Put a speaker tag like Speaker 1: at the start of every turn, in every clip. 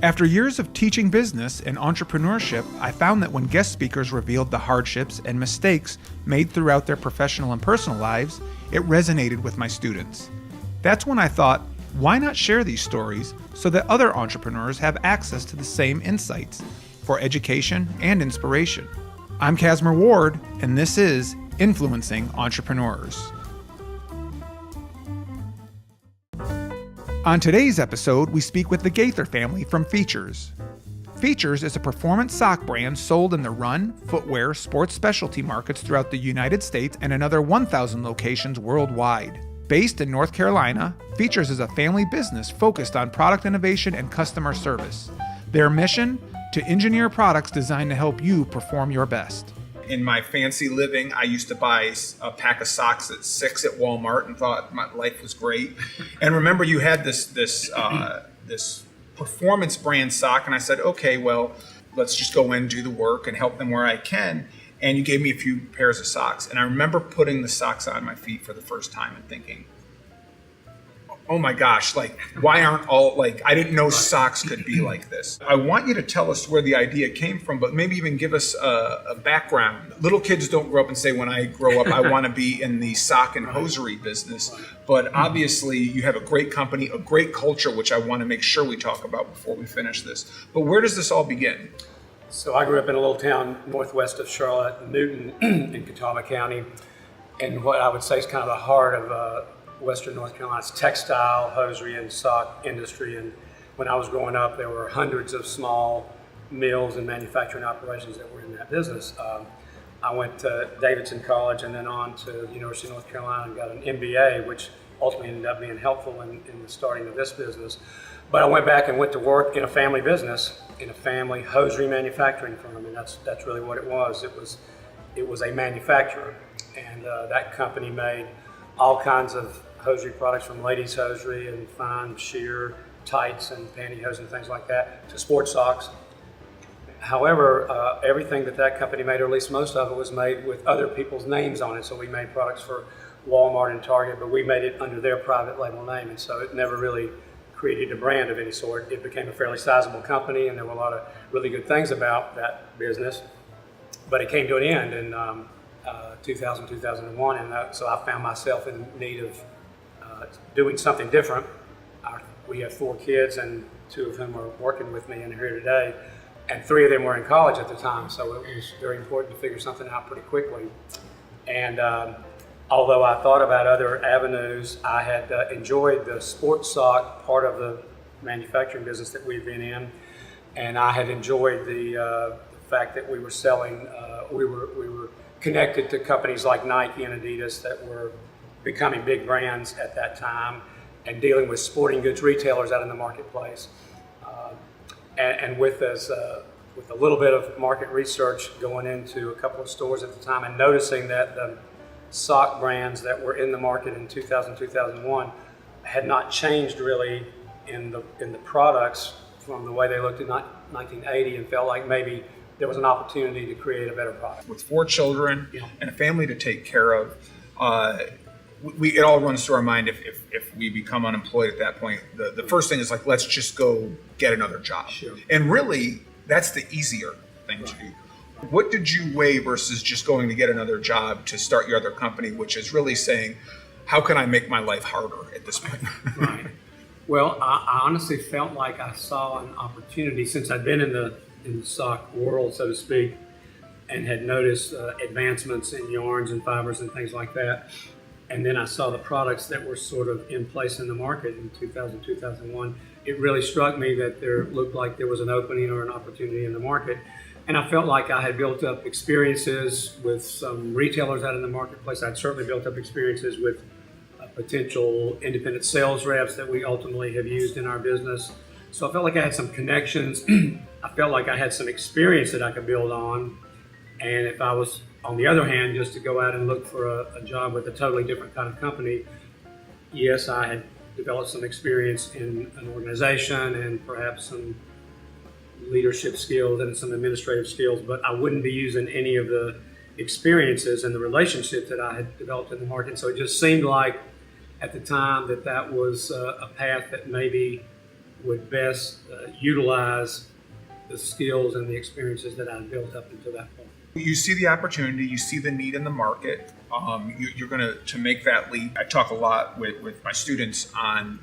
Speaker 1: After years of teaching business and entrepreneurship, I found that when guest speakers revealed the hardships and mistakes made throughout their professional and personal lives, it resonated with my students. That's when I thought, why not share these stories so that other entrepreneurs have access to the same insights for education and inspiration? I'm Cassmer Ward, and this is Influencing Entrepreneurs. On today's episode, we speak with the Gaither family from Feetures. Feetures is a performance sock brand sold in the run, footwear, sports specialty markets throughout the United States and another 1,000 locations worldwide. Based in North Carolina, Feetures is a family business focused on product innovation and customer service. Their mission? To engineer products designed to help you perform your best. In my fancy living, I used to buy a pack of socks at $6 at Walmart and thought my life was great. And remember, you had this performance brand sock, and I said, okay, well, let's just go in and do the work and help them where I can. And you gave me a few pairs of socks. And I remember putting the socks on my feet for the first time and thinking, oh my gosh, why aren't I didn't know socks could be like this. I want you to tell us where the idea came from, but maybe even give us a background. Little kids don't grow up and say, when I grow up, I want to be in the sock and hosiery business. But obviously you have a great company, a great culture, which I want to make sure we talk about before we finish this. But where does this all begin?
Speaker 2: So I grew up in a little town northwest of Charlotte, Newton, in Catawba County. And what I would say is kind of the heart of Western North Carolina's textile, hosiery, and sock industry. And when I was growing up, there were hundreds of small mills and manufacturing operations that were in that business. I went to Davidson College and then on to the University of North Carolina and got an MBA, which ultimately ended up being helpful in the starting of this business. But I went back and went to work in a family business, in a family hosiery manufacturing firm, and that's really what it was. It was a manufacturer, and that company made all kinds of hosiery products, from ladies hosiery and fine sheer tights and pantyhose and things like that to sports socks. However, everything that company made, or at least most of it, was made with other people's names on it. So we made products for Walmart and Target, but we made it under their private label name, and so it never really created a brand of any sort. It became a fairly sizable company, and there were a lot of really good things about that business, but it came to an end in 2000, 2001, and so I found myself in need of doing something different. We have 4 kids, and 2 of whom are working with me and here today, and 3 of them were in college at the time, so it was very important to figure something out pretty quickly. And although I thought about other avenues, I had enjoyed the sports sock part of the manufacturing business that we've been in, and I had enjoyed the fact that we were selling, we were connected to companies like Nike and Adidas that were becoming big brands at that time, and dealing with sporting goods retailers out in the marketplace. And with a little bit of market research, going into a couple of stores at the time and noticing that the sock brands that were in the market in 2000, 2001 had not changed really in the products from the way they looked in 1980, and felt like maybe there was an opportunity to create a better product.
Speaker 1: With 4 children and a family to take care of, it all runs through our mind if we become unemployed at that point. The first thing is let's just go get another job.
Speaker 2: Sure.
Speaker 1: And really, that's the easier thing to do. What did you weigh versus just going to get another job to start your other company, which is really saying, how can I make my life harder at this point?
Speaker 2: Right. Well, I honestly felt like I saw an opportunity, since I'd been in the sock world, so to speak, and had noticed advancements in yarns and fibers and things like that. And then I saw the products that were sort of in place in the market in 2000, 2001. It really struck me that there looked like there was an opening or an opportunity in the market. And I felt like I had built up experiences with some retailers out in the marketplace. I'd certainly built up experiences with potential independent sales reps that we ultimately have used in our business. So I felt like I had some connections. I felt like I had some experience that I could build on. And if I was, on the other hand, just to go out and look for a job with a totally different kind of company, yes, I had developed some experience in an organization and perhaps some leadership skills and some administrative skills, but I wouldn't be using any of the experiences and the relationships that I had developed in the market. So it just seemed like at the time that was a path that maybe would best utilize the skills and the experiences that I've built up until that point.
Speaker 1: You see the opportunity, you see the need in the market. You're going to make that leap. I talk a lot with my students on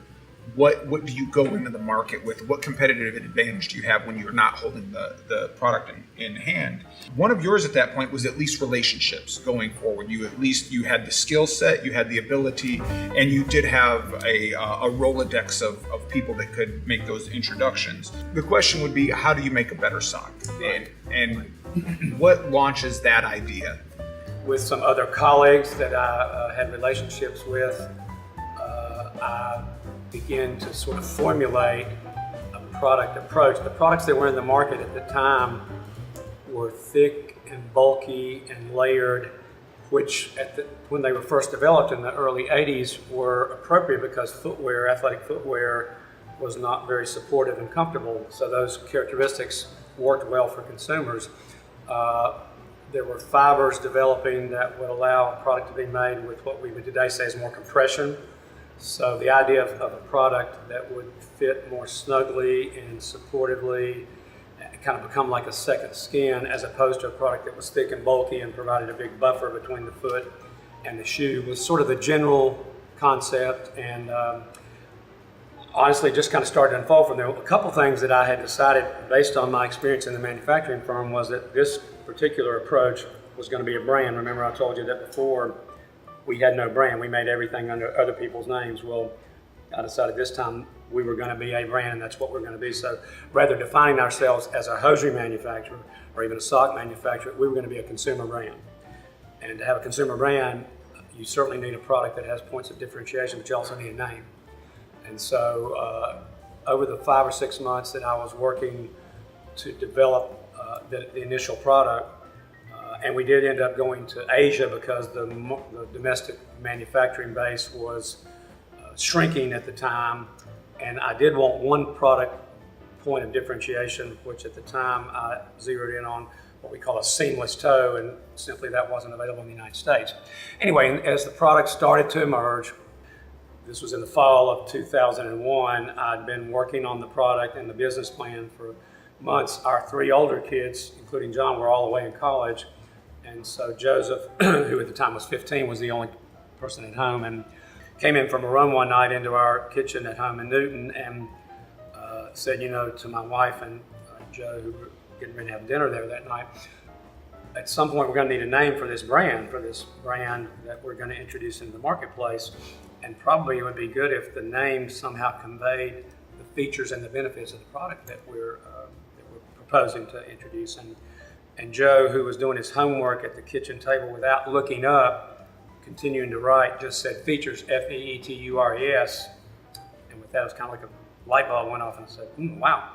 Speaker 1: what do you go into the market with? What competitive advantage do you have when you're not holding the product in hand? One of yours at that point was at least relationships going forward. You had the skill set, you had the ability, and you did have a Rolodex of people that could make those introductions. The question would be, how do you make a better sock? And what launches that idea?
Speaker 2: With some other colleagues that I had relationships with, I began to sort of formulate a product approach. The products that were in the market at the time were thick and bulky and layered, which when they were first developed in the early 80s were appropriate because footwear, athletic footwear, was not very supportive and comfortable. So those characteristics worked well for consumers. There were fibers developing that would allow a product to be made with what we would today say is more compression. So the idea of a product that would fit more snugly and supportively, kind of become like a second skin, as opposed to a product that was thick and bulky and provided a big buffer between the foot and the shoe, was sort of the general concept. And honestly, just kind of started to unfold from there. A couple things that I had decided based on my experience in the manufacturing firm was that this particular approach was going to be a brand. Remember, I told you that before. We had no brand. We made everything under other people's names. Well, I decided this time we were going to be a brand, and that's what we're going to be. So rather defining ourselves as a hosiery manufacturer or even a sock manufacturer, we were going to be a consumer brand. And to have a consumer brand, you certainly need a product that has points of differentiation, but you also need a name. And so over the 5 or 6 months that I was working to develop the initial product, and we did end up going to Asia because the domestic manufacturing base was shrinking at the time. And I did want one product point of differentiation, which at the time I zeroed in on what we call a seamless toe, and simply that wasn't available in the United States. Anyway, as the product started to emerge, this was in the fall of 2001, I'd been working on the product and the business plan for months. Our 3 older kids, including John, were all the way in college. And so Joseph, who at the time was 15, was the only person at home, and came in from a run one night into our kitchen at home in Newton and said, to my wife and Joe, who were getting ready to have dinner there that night, at some point we're going to need a name for this brand that we're going to introduce into the marketplace. And probably it would be good if the name somehow conveyed the features and the benefits of the product that we're proposing to introduce. And Joe, who was doing his homework at the kitchen table without looking up, continuing to write, just said Feetures, Feetures. And with that, it was kind of like a light bulb went off, and I said, wow.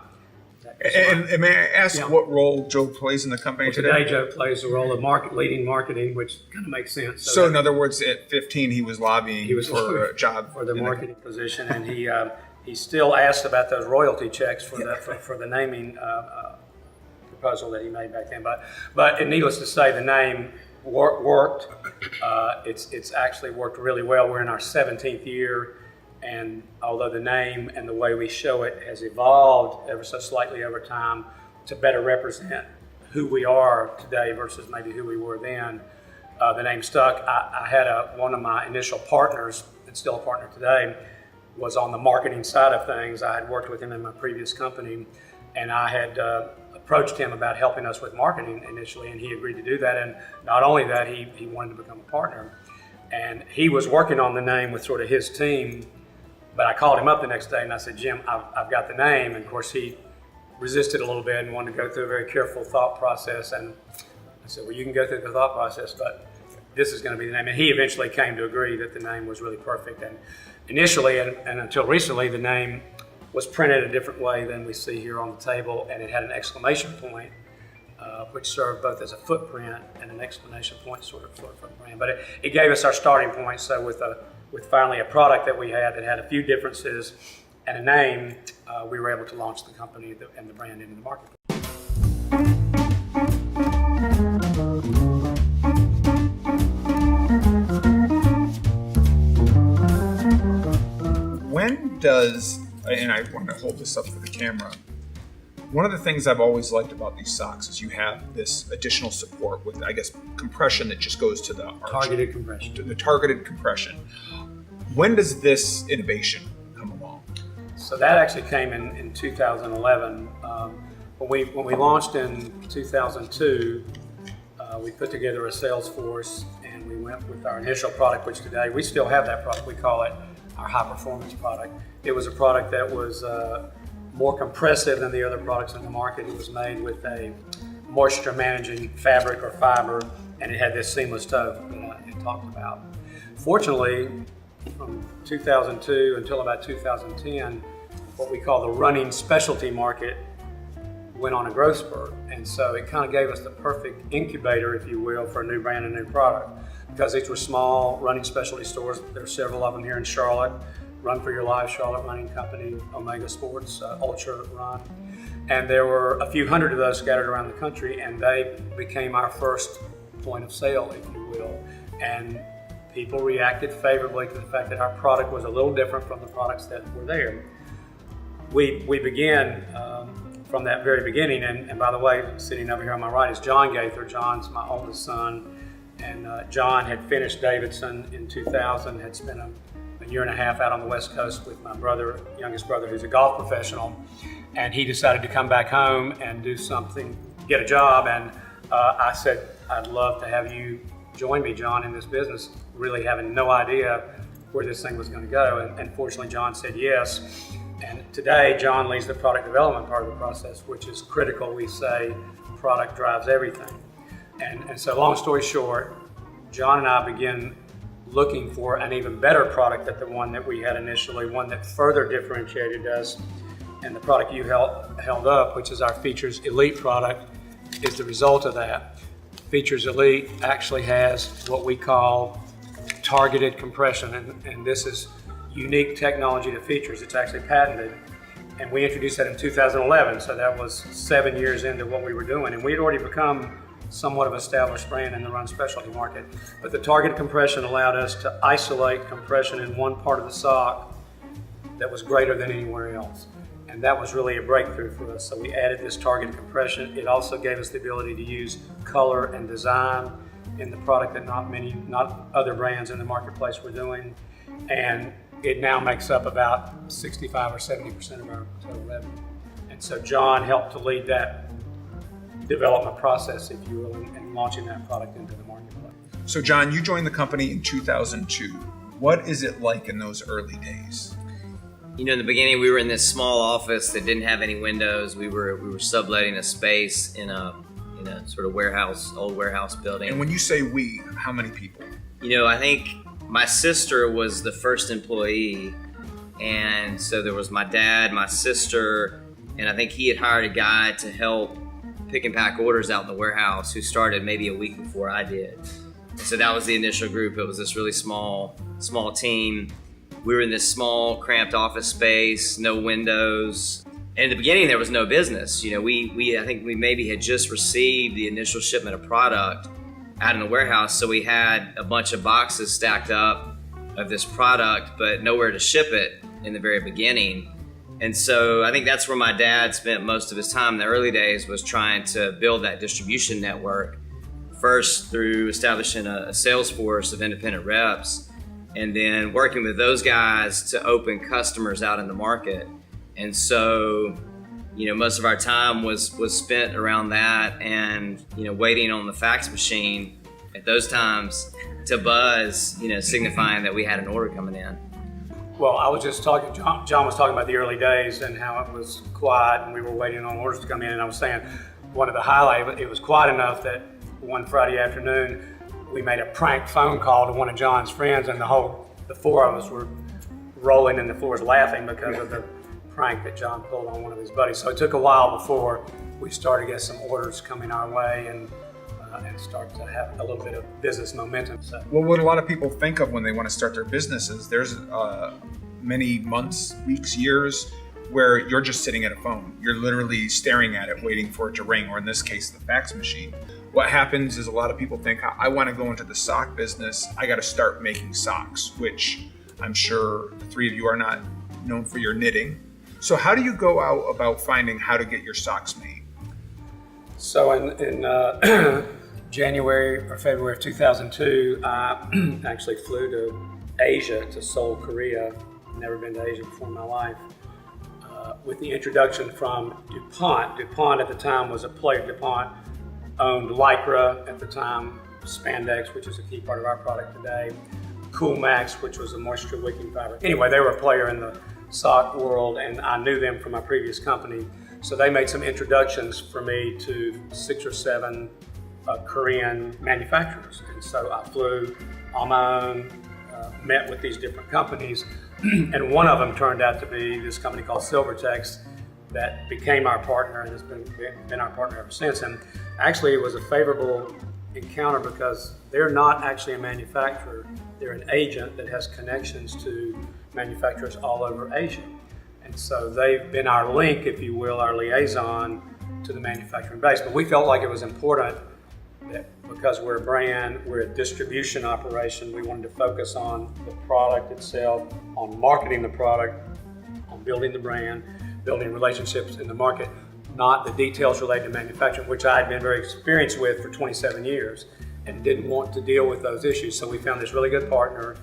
Speaker 1: And may I ask what role Joe plays in the company today?
Speaker 2: Today, Joe plays the role of leading marketing, which kind of makes sense.
Speaker 1: So in other words, at 15, he was lobbying for a job.
Speaker 2: For the marketing position, and he still asked about those royalty checks for the naming proposal that he made back then. But needless to say, the name worked. It's actually worked really well. We're in our 17th year, and although the name and the way we show it has evolved ever so slightly over time to better represent who we are today versus maybe who we were then, the name stuck. I had one of my initial partners, and still a partner today, was on the marketing side of things. I had worked with him in my previous company, and I had approached him about helping us with marketing initially, and he agreed to do that. And not only that, he wanted to become a partner. And he was working on the name with sort of his team, but I called him up the next day and I said, Jim, I've got the name. And of course he resisted a little bit and wanted to go through a very careful thought process. And I said, well, you can go through the thought process, but this is going to be the name. And he eventually came to agree that the name was really perfect. And initially, and until recently, the name was printed a different way than we see here on the table, and it had an exclamation point, which served both as a footprint and an exclamation point sort of for the brand. But it gave us our starting point. So with finally a product that we had that had a few differences and a name, we were able to launch the company and the brand into the market.
Speaker 1: When does and I want to hold this up for the camera. One of the things I've always liked about these socks is you have this additional support with, I guess, compression that just goes to the arch.
Speaker 2: Targeted compression.
Speaker 1: To the targeted compression. When does this innovation come along?
Speaker 2: So that actually came in 2011. When we launched in 2002, we put together a sales force and we went with our initial product, which today we still have that product. We call it our high performance product. It was a product that was more compressive than the other products in the market. It was made with a moisture managing fabric or fiber, and it had this seamless toe that I had talked about. Fortunately, from 2002 until about 2010, what we call the running specialty market went on a growth spurt. And so it kind of gave us the perfect incubator, if you will, for a new brand and new product. Because these were small running specialty stores. There are several of them here in Charlotte. Run for Your Life, Charlotte Running Company, Omega Sports, Ultra Run. And there were a few hundred of those scattered around the country, and they became our first point of sale, if you will. And people reacted favorably to the fact that our product was a little different from the products that were there. We began from that very beginning, and by the way, sitting over here on my right is John Gaither. John's my oldest son, and John had finished Davidson in 2000, had spent a year and a half out on the West Coast with my brother, youngest brother, who's a golf professional, and he decided to come back home and do something, get a job, and I said, I'd love to have you join me, John, in this business, really having no idea where this thing was going to go, and fortunately John said yes. And today, John leads the product development part of the process, which is critical. We say product drives everything. And so long story short, John and I began looking for an even better product than the one that we had initially, one that further differentiated us. And the product you held up, which is our Feetures Elite product, is the result of that. Feetures Elite actually has what we call targeted compression, and this is unique technology to Feetures. It's actually patented, and we introduced that in 2011, so that was 7 years into what we were doing, and we had already become somewhat of an established brand in the run specialty market. But the targeted compression allowed us to isolate compression in one part of the sock that was greater than anywhere else, and that was really a breakthrough for us. So we added this targeted compression. It also gave us the ability to use color and design in the product that not other brands in the marketplace were doing, and it now makes up about 65 or 70% of our total revenue. And so John helped to lead that development process, if you will, and launching that product into the marketplace.
Speaker 1: So John, you joined the company in 2002. What is it like in those early days?
Speaker 3: You know, in the beginning, we were in this small office that didn't have any windows. We were subletting a space in a sort of old warehouse building.
Speaker 1: And when you say we, how many people?
Speaker 3: You know, I think my sister was the first employee, and so there was my dad, my sister, and I think he had hired a guy to help pick and pack orders out in the warehouse who started maybe a week before I did. And so that was the initial group. It was this really small team. We were in this small, cramped office space, no windows. And in the beginning, there was no business. You know, I think we maybe had just received the initial shipment of product out in the warehouse, so we had a bunch of boxes stacked up of this product, but nowhere to ship it in the very beginning. And so I think that's where my dad spent most of his time in the early days, was trying to build that distribution network, first through establishing a sales force of independent reps, and then working with those guys to open customers out in the market. And so, you know, most of our time was spent around that, and, you know, waiting on the fax machine at those times to buzz, you know, signifying that we had an order coming in.
Speaker 2: Well, I was just talking, John was talking about the early days and how it was quiet and we were waiting on orders to come in, and I was saying one of the highlights, it was quiet enough that one Friday afternoon we made a prank phone call to one of John's friends, and the four of us were rolling in the floors laughing because of the prank that John pulled on one of his buddies. So it took a while before we started to get some orders coming our way and start to have a little bit of business momentum. So,
Speaker 1: well, what a lot of people think of when they want to start their businesses, there's many months, weeks, years where you're just sitting at a phone. You're literally staring at it, waiting for it to ring, or in this case, the fax machine. What happens is a lot of people think, I want to go into the sock business, I got to start making socks, which I'm sure the three of you are not known for your knitting. So how do you go out about finding how to get your socks made?
Speaker 2: So in January or February of 2002, I actually flew to Asia, to Seoul, Korea. Never been to Asia before in my life. With the introduction from DuPont. DuPont at the time was a player. DuPont owned Lycra at the time, spandex, which is a key part of our product today, Cool Max, which was a moisture wicking fabric. Anyway, they were a player in the sock world, and I knew them from my previous company. So they made some introductions for me to 6 or 7 Korean manufacturers. And so I flew on my own, met with these different companies, and one of them turned out to be this company called Silvertex that became our partner and has been our partner ever since. And actually it was a favorable encounter because they're not actually a manufacturer, they're an agent that has connections to manufacturers all over Asia. And so they've been our link, if you will, our liaison to the manufacturing base. But we felt like it was important that because we're a brand, we're a distribution operation, we wanted to focus on the product itself, on marketing the product, on building the brand, building relationships in the market, not the details related to manufacturing, which I had been very experienced with for 27 years and didn't want to deal with those issues. So we found this really good partner.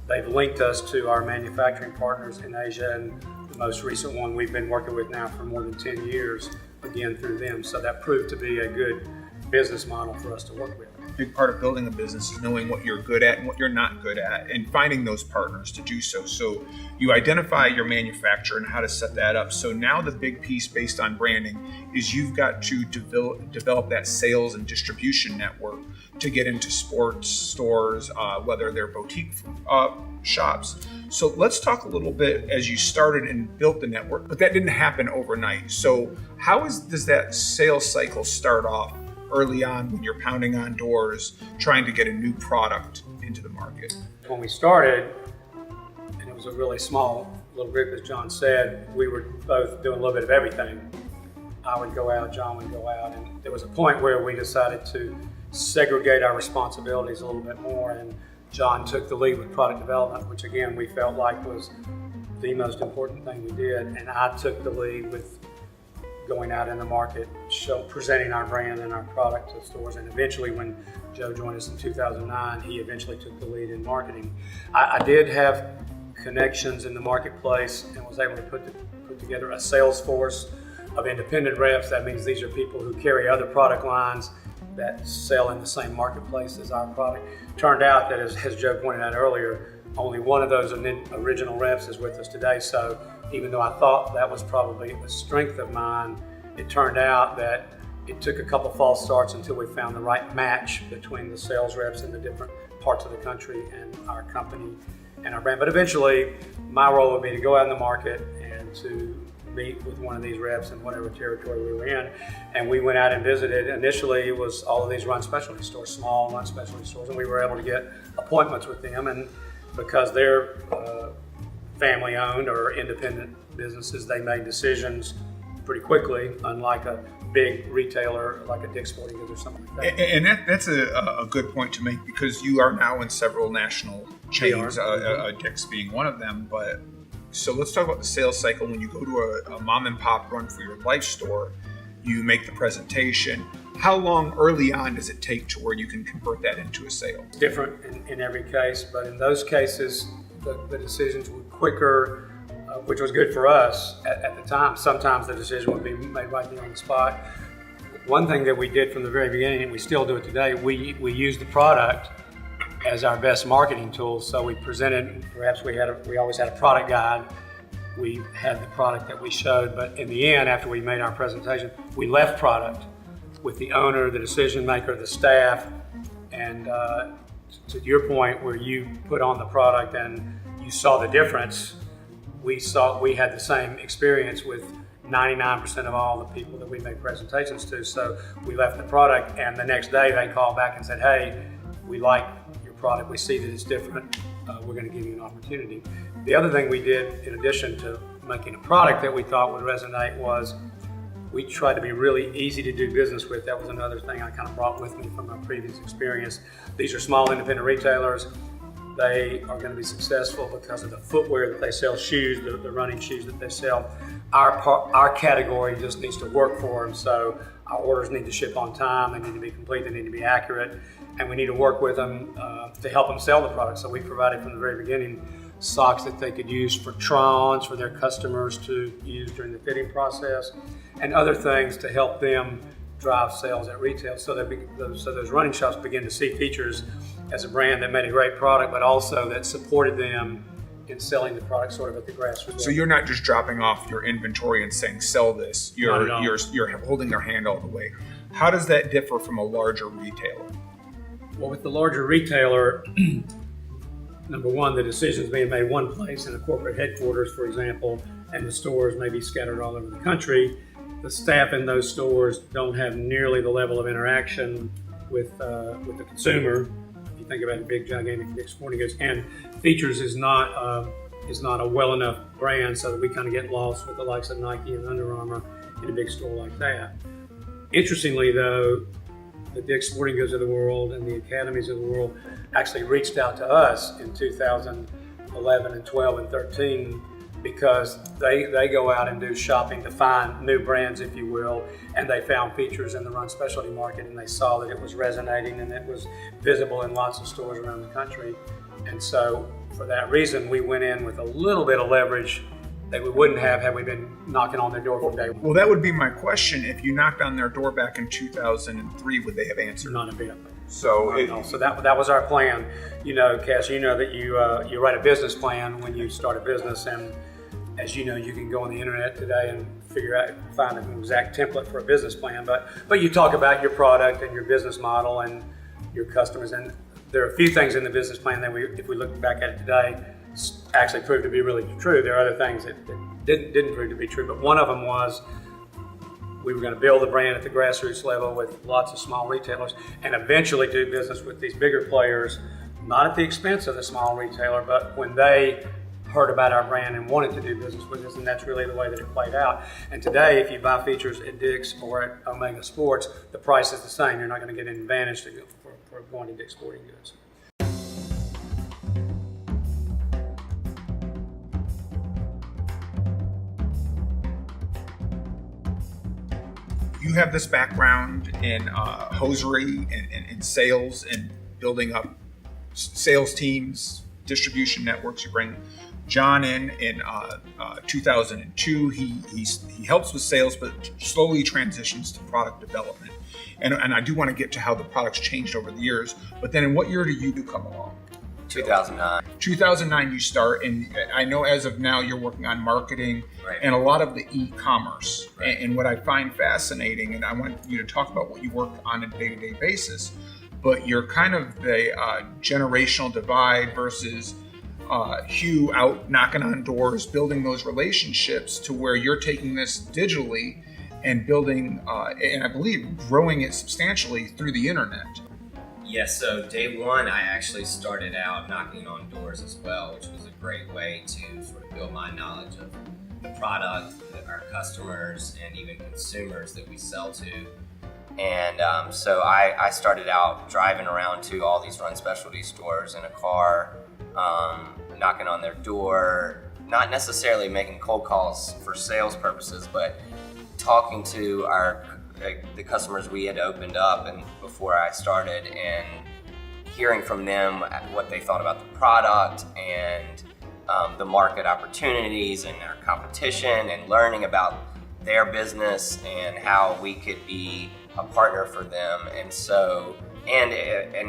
Speaker 2: They've linked us to our manufacturing partners in Asia, and the most recent one we've been working with now for more than 10 years, again through them. So that proved to be a good business model for us to work with.
Speaker 1: A big part of building a business is knowing what you're good at and what you're not good at and finding those partners to do so. So you identify your manufacturer and how to set that up. So now the big piece based on branding is you've got to develop that sales and distribution network to get into sports stores, whether they're boutique shops. So let's talk a little bit as you started and built the network, but that didn't happen overnight. So how does that sales cycle start off early on when you're pounding on doors trying to get a new product into the market?
Speaker 2: When we started, and it was a really small little group, as John said, we were both doing a little bit of everything. I would go out, John would go out, and there was a point where we decided to segregate our responsibilities a little bit more, and John took the lead with product development, which again we felt like was the most important thing we did, and I took the lead with going out in the market, presenting our brand and our product to stores. And eventually when Joe joined us in 2009, he eventually took the lead in marketing. I did have connections in the marketplace and was able to put together a sales force of independent reps. That means these are people who carry other product lines that sell in the same marketplace as our product. Turned out that, as Joe pointed out earlier, only one of those original reps is with us today. So even though I thought that was probably a strength of mine, it turned out that it took a couple false starts until we found the right match between the sales reps in the different parts of the country and our company and our brand. But eventually, my role would be to go out in the market and to meet with one of these reps in whatever territory we were in. And we went out and visited. Initially, it was all of these run specialty stores, small run specialty stores, and we were able to get appointments with them. And because they're family owned or independent businesses, they made decisions pretty quickly, unlike a big retailer like a Dick's Sporting Goods or something like that.
Speaker 1: And that's a good point to make, because you are now in several national chains, Dick's being one of them. But so let's talk about the sales cycle. When you go to a mom and pop run for your life store, you make the presentation. How long early on does it take to where you can convert that into a sale?
Speaker 2: It's different in every case, but in those cases, the decisions were quicker, which was good for us at the time. Sometimes the decision would be made right there on the spot. One thing that we did from the very beginning, and we still do it today, we used the product as our best marketing tool. So we presented, perhaps we always had a product guide. We had the product that we showed, but in the end, after we made our presentation, we left product with the owner, the decision maker, the staff, and to your point where you put on the product and you saw the difference, we had the same experience with 99% of all the people that we made presentations to. So we left the product, and the next day they called back and said, hey, we like your product, we see that it's different, we're going to give you an opportunity. The other thing we did, in addition to making a product that we thought would resonate, was we tried to be really easy to do business with. That was another thing I kind of brought with me from my previous experience. These are small independent retailers. they are going to be successful because of the footwear that they sell, shoes, the running shoes that they sell. Our category just needs to work for them, so our orders need to ship on time, they need to be complete, they need to be accurate, and we need to work with them to help them sell the product. So we provided from the very beginning socks that they could use for try-ons for their customers to use during the fitting process, and other things to help them drive sales at retail. So those running shops begin to see Feetures as a brand that made a great product, but also that supported them in selling the product sort of at the grassroots.
Speaker 1: So you're not just dropping off your inventory and saying sell this. You're holding their hand all the way. How does that differ from a larger retailer?
Speaker 2: Well, with the larger retailer, number one, the decisions being made one place in a corporate headquarters, for example, and the stores may be scattered all over the country. The staff in those stores don't have nearly the level of interaction with the consumer. If you think about a big, gigantic, big sporting goods, and Feetures is not a well enough brand, so that we kind of get lost with the likes of Nike and Under Armour in a big store like that. Interestingly, though, the Dick's Sporting Goods of the world and the academies of the world actually reached out to us in 2011 and 12 and 13 because they go out and do shopping to find new brands, if you will, and they found Feetures in the run specialty market, and they saw that it was resonating and it was visible in lots of stores around the country. And so for that reason, we went in with a little bit of leverage that we wouldn't have had we been knocking on their door from day one.
Speaker 1: Well, that would be my question. If you knocked on their door back in 2003, would they have answered?
Speaker 2: Not a bit.
Speaker 1: So
Speaker 2: that was our plan. You know, Cass, you know that you write a business plan when you start a business, and as you know, you can go on the internet today and find an exact template for a business plan. But you talk about your product and your business model and your customers, and there are a few things in the business plan that if we look back at it today, actually proved to be really true. There are other things that didn't prove to be true, but one of them was we were going to build the brand at the grassroots level with lots of small retailers and eventually do business with these bigger players, not at the expense of the small retailer, but when they heard about our brand and wanted to do business with us, and that's really the way that it played out. And today, if you buy Feetures at Dick's or at Omega Sports, the price is the same. You're not going to get an advantage for going to Dick's Sporting Goods.
Speaker 1: You have this background in hosiery and in sales and building up sales teams, distribution networks. You bring John in 2002. He helps with sales, but slowly transitions to product development. And I do want to get to how the products changed over the years. But then in what year do you come along?
Speaker 3: 2009.
Speaker 1: 2009 you start, and I know as of now you're working on marketing and a lot of the e-commerce.
Speaker 3: Right.
Speaker 1: And what I find fascinating, and I want you to talk about what you work on a day-to-day basis, but you're kind of the generational divide versus Hugh out knocking on doors, building those relationships to where you're taking this digitally and building, and I believe growing it substantially through the internet.
Speaker 3: Yes, so day one, I actually started out knocking on doors as well, which was a great way to sort of build my knowledge of the product, our customers, and even consumers that we sell to. And so I started out driving around to all these run specialty stores in a car, knocking on their door, not necessarily making cold calls for sales purposes, but talking to the customers we had opened up and before I started, and hearing from them what they thought about the product and the market opportunities and our competition, and learning about their business and how we could be a partner for them. And so, and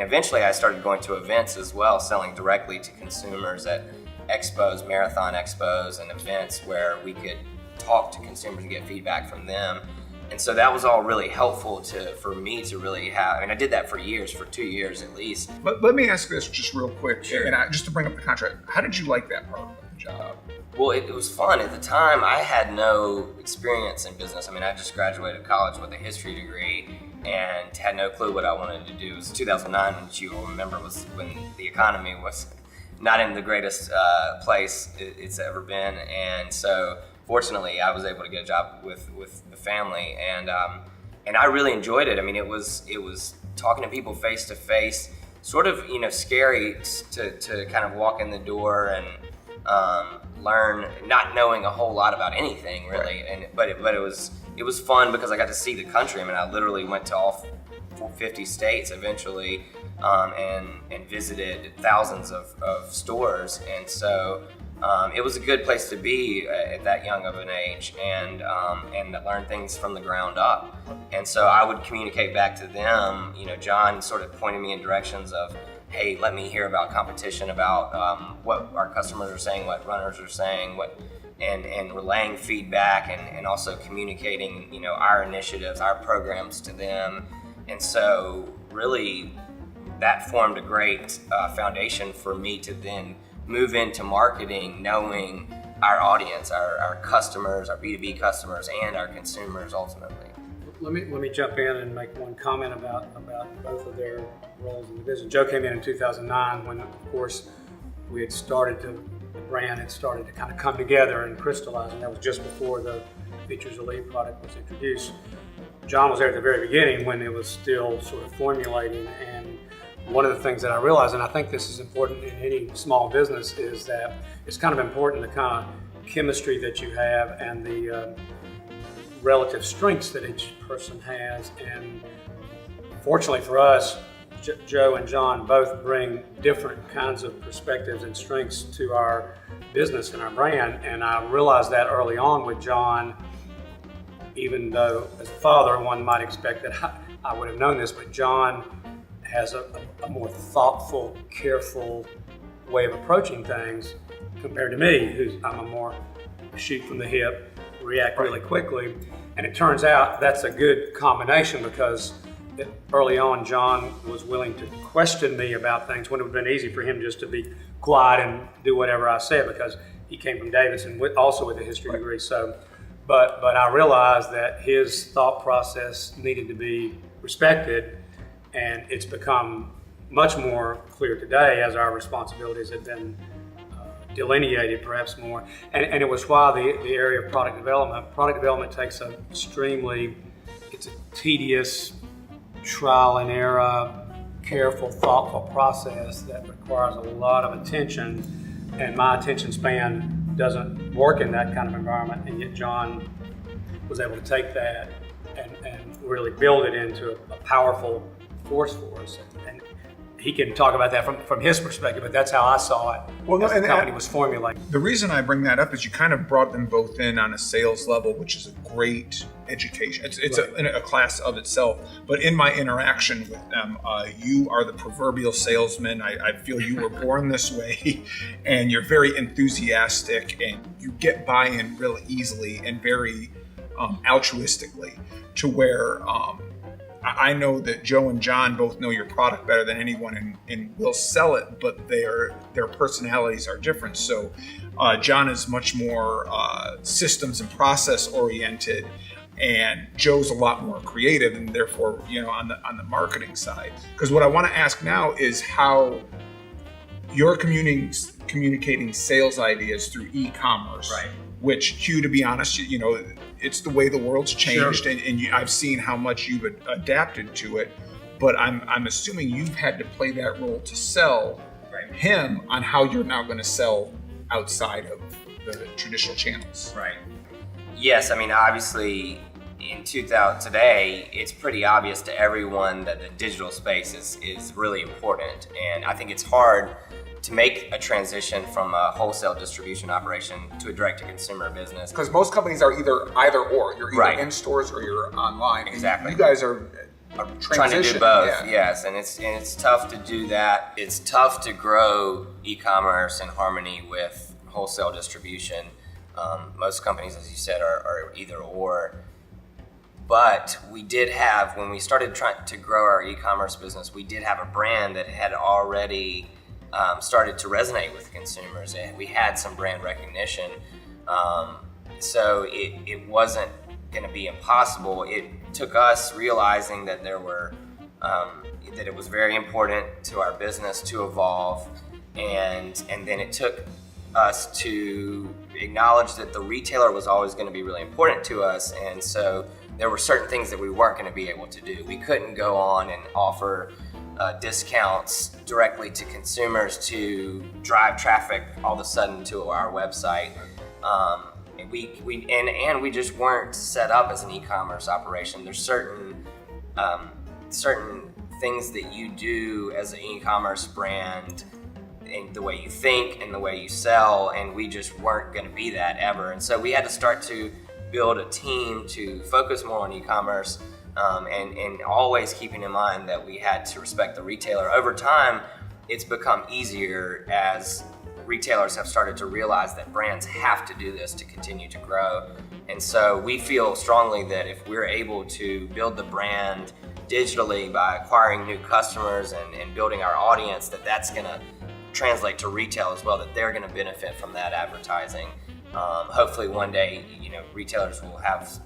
Speaker 3: eventually I started going to events as well, selling directly to consumers at expos, marathon expos, and events where we could talk to consumers and get feedback from them. And so that was all really helpful for me to really have. I mean, I did that for 2 years at least.
Speaker 1: But let me ask this just real quick,
Speaker 3: Sure.
Speaker 1: and just to bring up the contract. How did you like that part of the job?
Speaker 3: Well, it was fun. At the time, I had no experience in business. I mean, I just graduated college with a history degree and had no clue what I wanted to do. It was 2009, which you will remember was when the economy was not in the greatest place it's ever been. And so fortunately, I was able to get a job with the family, and I really enjoyed it. I mean, it was talking to people face to face, sort of, scary to kind of walk in the door and learn, not knowing a whole lot about anything really. But it was fun because I got to see the country. I mean, I literally went to all 50 states eventually, and visited thousands of stores, and so it was a good place to be at that young of an age, and learn things from the ground up. And so I would communicate back to them. John sort of pointed me in directions of, hey, let me hear about competition, about what our customers are saying, what runners are saying, and relaying feedback, and also communicating, our initiatives, our programs to them. And so really that formed a great foundation for me to then move into marketing, knowing our audience, our customers, our B2B customers, and our consumers ultimately.
Speaker 2: Let me jump in and make one comment about both of their roles in the business. Joe came in 2009 when, of course, the brand had started to kind of come together and crystallize, and that was just before the Feetures Elite product was introduced. John was there at the very beginning when it was still sort of formulating, and one of the things that I realized, and I think this is important in any small business, is that it's kind of important the kind of chemistry that you have and the relative strengths that each person has. And fortunately for us, Joe and John both bring different kinds of perspectives and strengths to our business and our brand, and I realized that early on with John. Even though as a father one might expect that I would have known this, but John has a more thoughtful, careful way of approaching things compared to me, I'm a more shoot from the hip, react really quickly. And it turns out that's a good combination, because early on John was willing to question me about things when it would have been easy for him just to be quiet and do whatever I said, because he came from Davidson also with a history degree. So But I realized that his thought process needed to be respected, and it's become much more clear today as our responsibilities have been delineated perhaps more. And it was why the area of product development takes it's a tedious trial and error, careful, thoughtful process that requires a lot of attention, and my attention span doesn't work in that kind of environment, and yet John was able to take that and really build it into a powerful force for us. And he can talk about that from his perspective, but that's how I saw it as the company was formulating.
Speaker 1: The reason I bring that up is you kind of brought them both in on a sales level, which is a great education. It's right. a class of itself. But in my interaction with them, you are the proverbial salesman. I feel you were born this way, and you're very enthusiastic, and you get buy-in really easily and very altruistically, to where I know that Joe and John both know your product better than anyone and will sell it, but their personalities are different. So John is much more systems and process oriented, and Joe's a lot more creative, and therefore, on the marketing side. Because what I want to ask now is how you're communicating sales ideas through e-commerce.
Speaker 3: Right.
Speaker 1: Which, Hugh, to be honest, it's the way the world's changed,
Speaker 2: sure.
Speaker 1: and I've seen how much you've adapted to it. But I'm assuming you've had to play that role to sell him on how you're now going to sell outside of the traditional channels.
Speaker 3: Right. Yes, I mean, obviously, today, it's pretty obvious to everyone that the digital space is really important, and I think it's hard to make a transition from a wholesale distribution operation to a direct-to-consumer business.
Speaker 1: Because most companies are either or. You're either
Speaker 3: right.
Speaker 1: in stores or you're online.
Speaker 3: Exactly.
Speaker 1: You guys are
Speaker 3: trying to do both. Yeah. Yes, and it's tough to do that. It's tough to grow e-commerce in harmony with wholesale distribution. Most companies, as you said, are either or. But we did have, when we started trying to grow our e-commerce business, we did have a brand that had already started to resonate with consumers, and we had some brand recognition. So it wasn't going to be impossible. It took us realizing that that it was very important to our business to evolve, and then it took us to acknowledge that the retailer was always going to be really important to us, and so there were certain things that we weren't going to be able to do. We couldn't go on and offer discounts directly to consumers to drive traffic all of a sudden to our website. We just weren't set up as an e-commerce operation. There's certain things that you do as an e-commerce brand in the way you think and the way you sell, and we just weren't going to be that ever. And so we had to start to build a team to focus more on e-commerce, and always keeping in mind that we had to respect the retailer. Over time, it's become easier as retailers have started to realize that brands have to do this to continue to grow. And so we feel strongly that if we're able to build the brand digitally by acquiring new customers and building our audience, that's going to translate to retail as well, that they're going to benefit from that advertising. Hopefully one day, retailers will have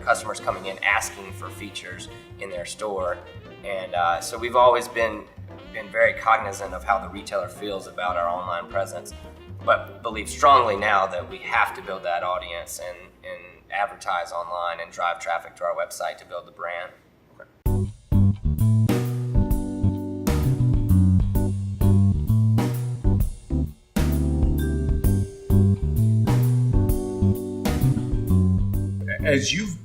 Speaker 3: customers coming in asking for features in their store. And so we've always been very cognizant of how the retailer feels about our online presence, but believe strongly now that we have to build that audience and advertise online and drive traffic to our website to build the brand.
Speaker 1: As you've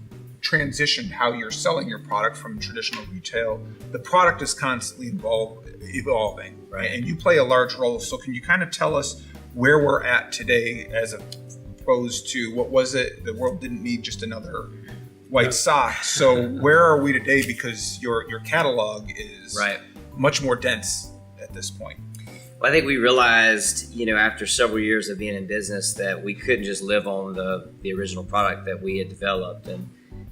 Speaker 1: transitioned how you're selling your product from traditional retail, the product is constantly evolving, right? And you play a large role. So can you kind of tell us where we're at today as opposed to what was it? The world didn't need just another white sock. So where are we today? Because your catalog is much more dense at this point.
Speaker 3: Well, I think we realized, after several years of being in business, that we couldn't just live on the original product that we had developed. And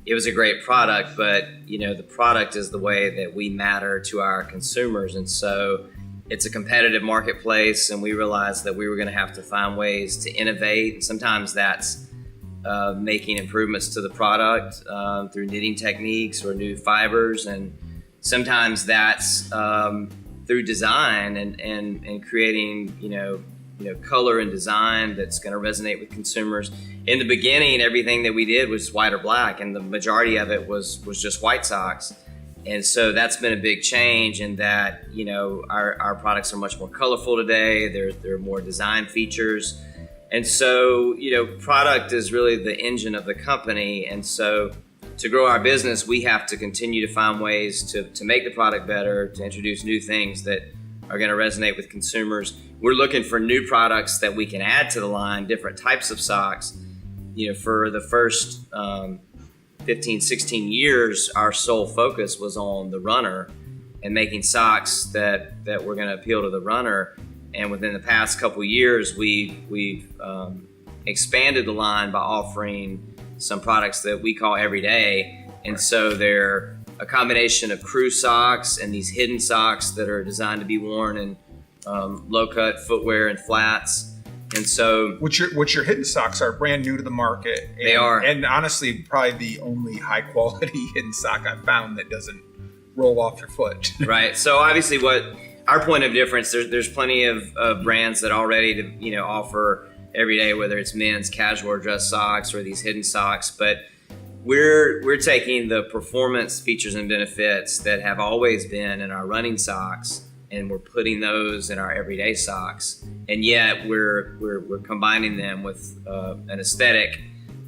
Speaker 3: it was a great product, but, the product is the way that we matter to our consumers. And so it's a competitive marketplace, and we realized that we were going to have to find ways to innovate. Sometimes that's making improvements to the product through knitting techniques or new fibers. And sometimes that's through design and creating, color and design that's going to resonate with consumers. In the beginning, everything that we did was white or black, and the majority of it was just white socks. And so that's been a big change in that, our products are much more colorful today. There are more design features. And so, product is really the engine of the company. And so to grow our business, we have to continue to find ways to make the product better, to introduce new things that are going to resonate with consumers. We're looking for new products that we can add to the line, different types of socks. For the first 15, 16 years, our sole focus was on the runner and making socks that were going to appeal to the runner. And within the past couple of years, we've expanded the line by offering some products that we call everyday. And so they're a combination of crew socks and these hidden socks that are designed to be worn in low-cut footwear and flats. And so
Speaker 1: which your hidden socks are brand new to the market.
Speaker 3: They are.
Speaker 1: And honestly, probably the only high-quality hidden sock I've found that doesn't roll off your foot.
Speaker 3: Right. So obviously what our point of difference, there's plenty of brands that already offer everyday, whether it's men's casual or dress socks or these hidden socks, but we're taking the performance features and benefits that have always been in our running socks, and we're putting those in our everyday socks, and yet we're combining them with an aesthetic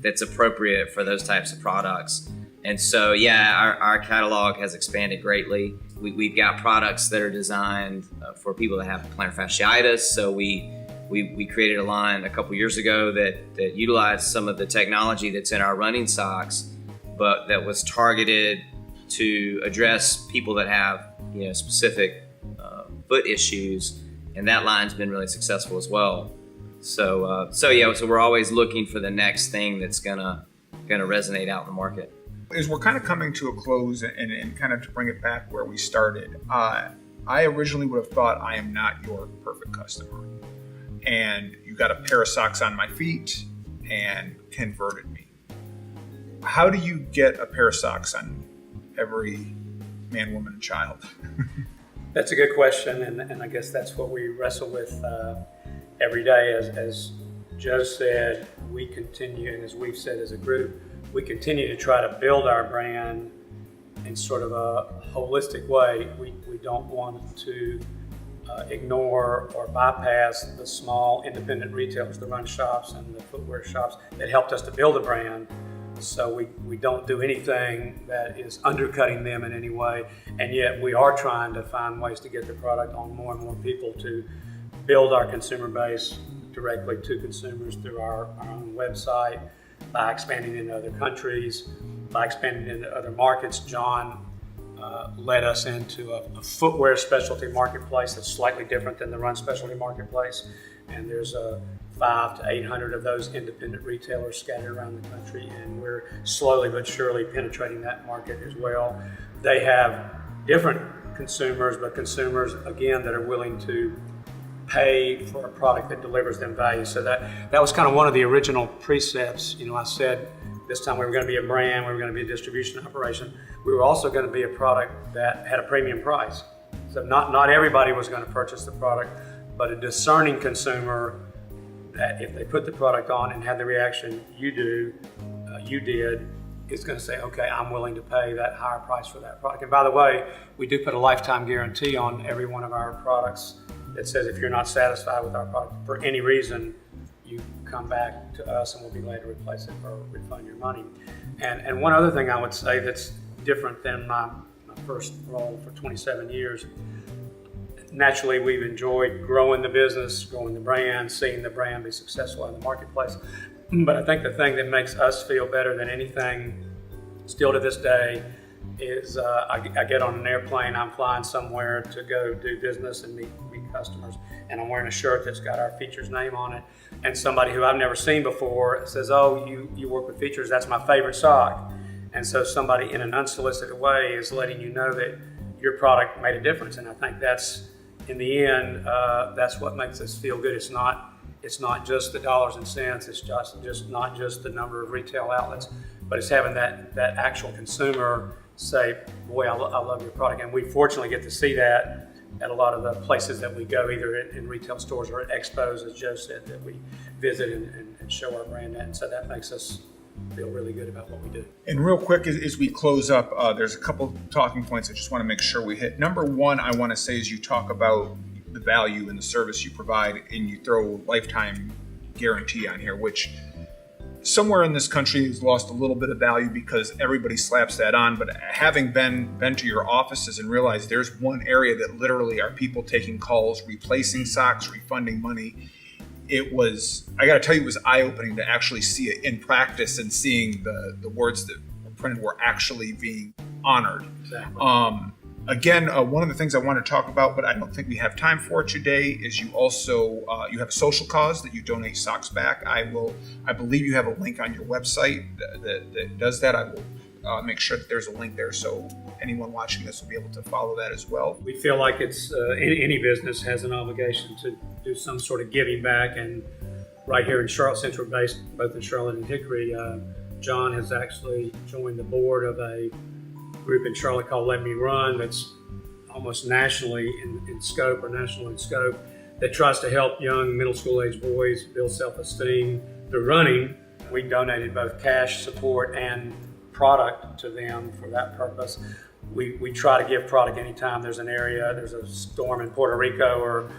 Speaker 3: that's appropriate for those types of products. And so our catalog has expanded greatly. We've got products that are designed for people that have plantar fasciitis, so we created a line a couple years ago that utilized some of the technology that's in our running socks, but that was targeted to address people that have specific foot issues, and that line's been really successful as well. So we're always looking for the next thing that's gonna resonate out in the market.
Speaker 1: As we're kind of coming to a close and kind of to bring it back where we started, I originally would have thought I am not your perfect customer. And you got a pair of socks on my feet and converted me. How do you get a pair of socks on every man, woman, and child?
Speaker 2: That's a good question, and I guess that's what we wrestle with every day. As Joe said, we continue, and as we've said as a group, we continue to try to build our brand in sort of a holistic way. We don't want to ignore or bypass the small independent retailers, the run shops and the footwear shops that helped us to build a brand. So we don't do anything that is undercutting them in any way, and yet we are trying to find ways to get the product on more and more people, to build our consumer base directly to consumers through our own website, by expanding into other countries, by expanding into other markets. John led us into a footwear specialty marketplace that's slightly different than the run specialty marketplace, and there's 500 to 800 of those independent retailers scattered around the country, and we're slowly but surely penetrating that market as well. They have different consumers, but consumers, again, that are willing to pay for a product that delivers them value. So that was kind of one of the original precepts. I said this time we were going to be a brand, we were going to be a distribution operation. We were also going to be a product that had a premium price. So not everybody was going to purchase the product, but a discerning consumer that if they put the product on and had the reaction you did, is going to say, okay, I'm willing to pay that higher price for that product. And by the way, we do put a lifetime guarantee on every one of our products that says if you're not satisfied with our product for any reason, you come back to us and we'll be glad to replace it or refund your money. And one other thing I would say that's different than my first role for 27 years, naturally we've enjoyed growing the business, growing the brand, seeing the brand be successful in the marketplace. But I think the thing that makes us feel better than anything still to this day is I get on an airplane, I'm flying somewhere to go do business and meet customers, and I'm wearing a shirt that's got our Feetures name on it, and somebody who I've never seen before says, oh, you work with Feetures, that's my favorite sock. And so somebody in an unsolicited way is letting you know that your product made a difference, and I think that's, in the end, that's what makes us feel good. It's not just the dollars and cents, it's just not just the number of retail outlets, but it's having that actual consumer say, boy, I love your product. And we fortunately get to see that at a lot of the places that we go, either in retail stores or at expos, as Joe said, that we visit and show our brand at. And so that makes us feel really good about what we do.
Speaker 1: And real quick, as we close up, there's a couple talking points I just want to make sure we hit. Number one, I want to say is you talk about the value and the service you provide, and you throw lifetime guarantee on here, which somewhere in this country has lost a little bit of value because everybody slaps that on. But having been to your offices and realized there's one area that literally are people taking calls, replacing socks, refunding money, I got to tell you, it was eye-opening to actually see it in practice and seeing the words that were printed were actually being honored.
Speaker 2: Exactly.
Speaker 1: Again, one of the things I want to talk about, but I don't think we have time for it today, is you also you have a social cause that you donate socks back. I believe you have a link on your website that does that. I will make sure that there's a link there so anyone watching this will be able to follow that as well.
Speaker 2: We feel like it's any business has an obligation to do some sort of giving back, and right here in Charlotte, since we're based both in Charlotte and Hickory, John has actually joined the board of a group in Charlotte called Let Me Run, that's almost nationally in scope, or national in scope, that tries to help young middle school age boys build self-esteem through running. We donated both cash support and product to them for that purpose. We try to give product anytime there's an area, there's a storm in Puerto Rico or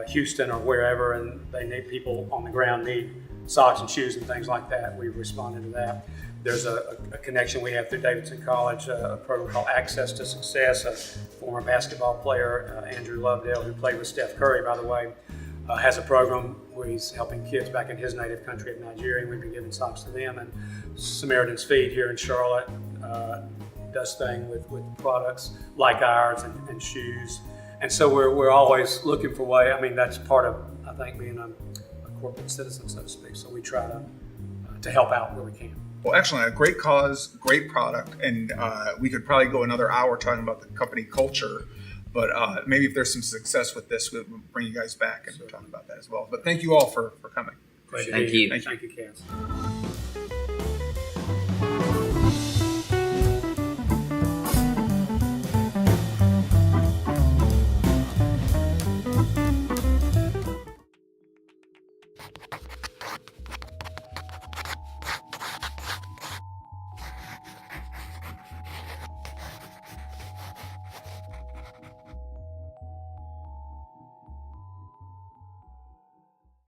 Speaker 2: Houston or wherever, and they need people on the ground need socks and shoes and things like that. We've responded to that. There's a connection we have through Davidson College, a program called Access to Success. A former basketball player, Andrew Lovedale, who played with Steph Curry, by the way, has a program where he's helping kids back in his native country of Nigeria. We've been giving socks to them. And Samaritan's Feet here in Charlotte does things with products like ours and shoes. And so we're always looking for ways. I mean, that's part of, I think, being a corporate citizen, so to speak. So we try to help out where we can.
Speaker 1: Well, excellent. A great cause, great product, and we could probably go another hour talking about the company culture, but maybe if there's some success with this, we'll bring you guys back and talk about that as well. But thank you all for coming.
Speaker 3: Thank you.
Speaker 2: Thank you, Cass.